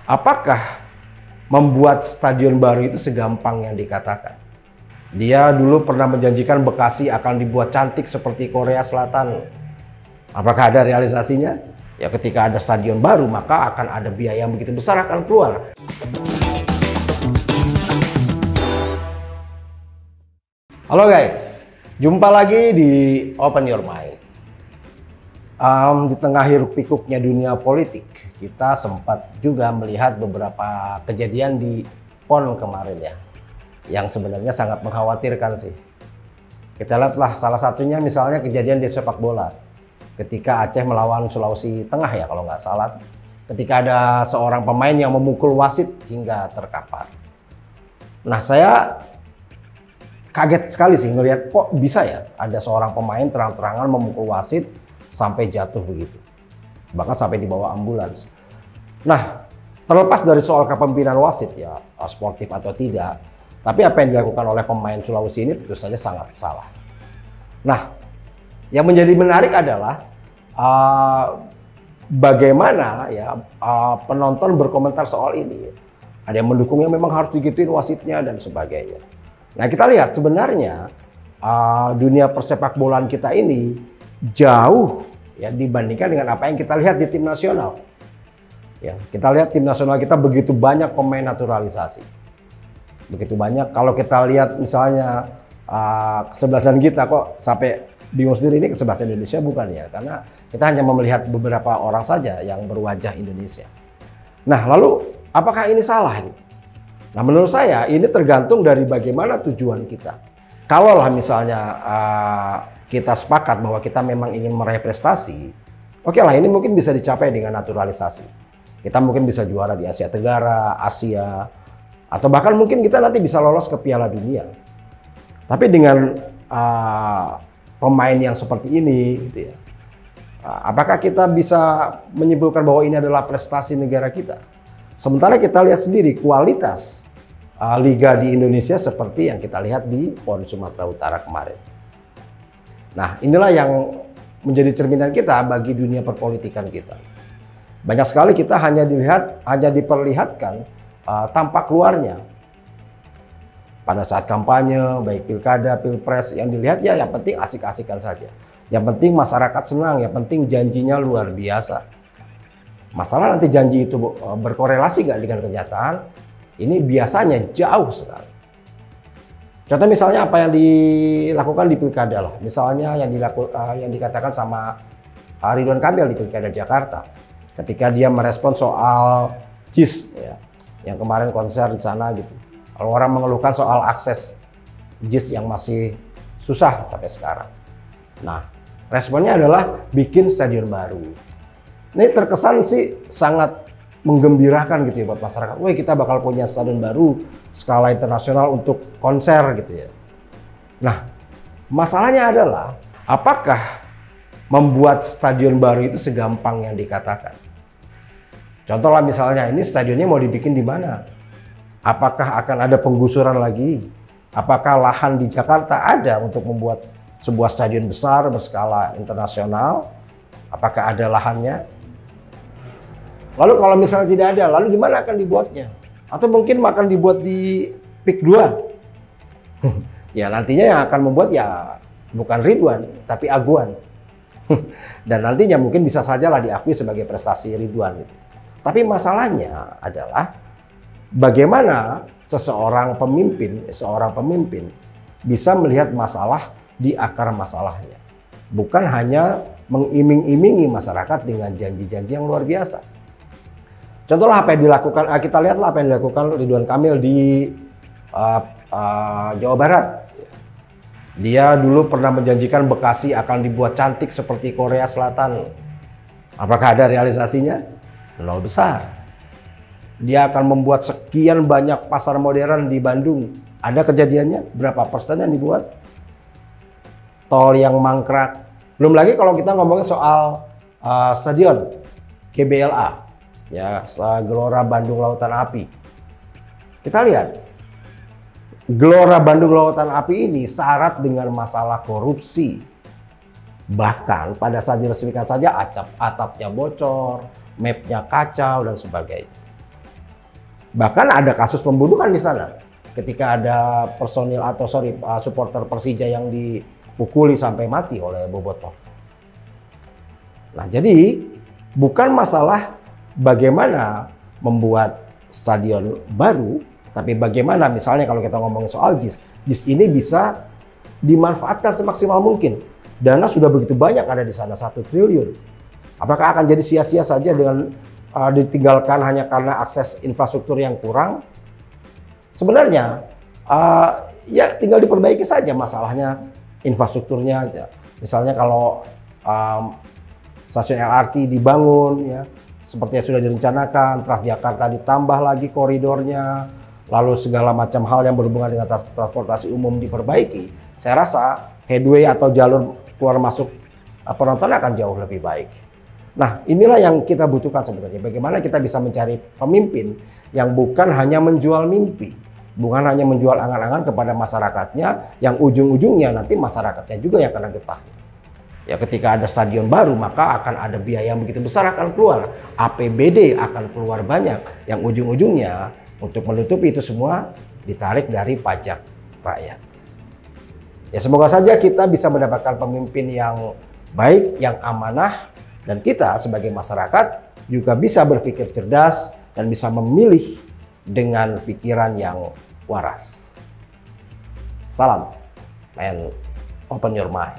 Apakah membuat stadion baru itu segampang yang dikatakan? Dia dulu pernah menjanjikan Bekasi akan dibuat cantik seperti Korea Selatan. Apakah ada realisasinya? Ya ketika ada stadion baru maka akan ada biaya yang begitu besar akan keluar. Halo guys, jumpa lagi di Open Your Mind. Di tengah hiruk pikuknya dunia politik, kita sempat juga melihat beberapa kejadian di PON kemarin ya, yang sebenarnya sangat mengkhawatirkan sih. Kita lihatlah salah satunya misalnya kejadian di sepak bola, ketika Aceh melawan Sulawesi Tengah ya kalau nggak salah, ketika ada seorang pemain yang memukul wasit hingga terkapar. Nah saya kaget sekali sih ngelihat kok bisa ya ada seorang pemain terang-terangan memukul wasit sampai jatuh begitu, bahkan sampai dibawa ambulans. Nah, terlepas dari soal kepemimpinan wasit ya, sportif atau tidak, tapi apa yang dilakukan oleh pemain Sulawesi ini tentu saja sangat salah. Nah, yang menjadi menarik adalah bagaimana ya penonton berkomentar soal ini. Ada yang mendukungnya memang harus digituin wasitnya dan sebagainya. Nah, kita lihat sebenarnya dunia persepak bolaan kita ini jauh ya dibandingkan dengan apa yang kita lihat di tim nasional. Ya, kita lihat tim nasional kita begitu banyak pemain naturalisasi. Begitu banyak, kalau kita lihat misalnya kesebelasan kita kok sampai bingung sendiri, ini kesebelasan Indonesia bukan ya, karena kita hanya melihat beberapa orang saja yang berwajah Indonesia. Nah, lalu apakah ini salah? Nah, menurut saya ini tergantung dari bagaimana tujuan kita. Kalaulah misalnya kita sepakat bahwa kita memang ingin meraih prestasi, oke lah ini mungkin bisa dicapai dengan naturalisasi. Kita mungkin bisa juara di Asia Tenggara, Asia, atau bahkan mungkin kita nanti bisa lolos ke Piala Dunia. Tapi dengan pemain yang seperti ini, gitu ya, apakah kita bisa menyimpulkan bahwa ini adalah prestasi negara kita? Sementara kita lihat sendiri kualitas liga di Indonesia seperti yang kita lihat di PON Sumatera Utara kemarin. Nah, inilah yang menjadi cerminan kita bagi dunia perpolitikan kita. Banyak sekali kita hanya diperlihatkan tampak luarnya. Pada saat kampanye, baik pilkada, pilpres, yang dilihat ya yang penting asik-asikan saja. Yang penting masyarakat senang, yang penting janjinya luar biasa. Masalah nanti janji itu berkorelasi nggak dengan kenyataan, ini biasanya jauh sekali. Contoh misalnya apa yang dilakukan di pilkada lah, misalnya yang dikatakan sama Ridwan Kamil di pilkada Jakarta, ketika dia merespon soal JIS ya, yang kemarin konser di sana gitu. Kalau orang mengeluhkan soal akses JIS yang masih susah sampai sekarang. Nah, responnya adalah bikin stadion baru. Ini terkesan sih sangat menggembirakan gitu ya buat masyarakat. Wah, kita bakal punya stadion baru skala internasional untuk konser gitu ya. Nah, masalahnya adalah apakah membuat stadion baru itu segampang yang dikatakan? Contohlah misalnya ini stadionnya mau dibikin di mana? Apakah akan ada penggusuran lagi? Apakah lahan di Jakarta ada untuk membuat sebuah stadion besar berskala internasional? Apakah ada lahannya? Lalu kalau misalnya tidak ada, lalu di mana akan dibuatnya? Atau mungkin akan dibuat di PIK 2? Ya nantinya yang akan membuat ya bukan Ridwan, tapi Aguan. Dan nantinya mungkin bisa saja lah diakui sebagai prestasi Ridwan. Gitu. Tapi masalahnya adalah bagaimana seorang pemimpin bisa melihat masalah di akar masalahnya. Bukan hanya mengiming-imingi masyarakat dengan janji-janji yang luar biasa. Contohlah apa yang dilakukan, kita lihatlah apa yang dilakukan Ridwan Kamil di Jawa Barat. Dia dulu pernah menjanjikan Bekasi akan dibuat cantik seperti Korea Selatan. Apakah ada realisasinya? Nol besar. Dia akan membuat sekian banyak pasar modern di Bandung. Ada kejadiannya? Berapa persen yang dibuat? Tol yang mangkrak. Belum lagi kalau kita ngomongin soal stadion GBLA. Ya, Gelora Bandung Lautan Api. Kita lihat, Gelora Bandung Lautan Api ini syarat dengan masalah korupsi. Bahkan pada saat diresmikan saja atapnya bocor, mapnya kacau dan sebagainya. Bahkan ada kasus pembunuhan di sana ketika ada personil atau supporter Persija yang dipukuli sampai mati oleh Bobotoh. Nah, jadi bukan masalah bagaimana membuat stadion baru, tapi bagaimana misalnya kalau kita ngomongin soal JIS ini bisa dimanfaatkan semaksimal mungkin. Dana sudah begitu banyak ada di sana, 1 triliun. Apakah akan jadi sia-sia saja dengan ditinggalkan hanya karena akses infrastruktur yang kurang? Sebenarnya ya tinggal diperbaiki saja masalahnya infrastrukturnya aja. Misalnya kalau stasiun LRT dibangun ya seperti yang sudah direncanakan, Transjakarta ditambah lagi koridornya, lalu segala macam hal yang berhubungan dengan transportasi umum diperbaiki, saya rasa headway atau jalur keluar masuk penonton akan jauh lebih baik. Nah, inilah yang kita butuhkan sebenarnya. Bagaimana kita bisa mencari pemimpin yang bukan hanya menjual mimpi, bukan hanya menjual angan-angan kepada masyarakatnya, yang ujung-ujungnya nanti masyarakatnya juga yang kena getah. Ya, ketika ada stadion baru, maka akan ada biaya yang begitu besar akan keluar. APBD akan keluar banyak, yang ujung-ujungnya untuk menutupi itu semua ditarik dari pajak rakyat. Ya, semoga saja kita bisa mendapatkan pemimpin yang baik, yang amanah, dan kita sebagai masyarakat juga bisa berpikir cerdas dan bisa memilih dengan pikiran yang waras. Salam and open your mind.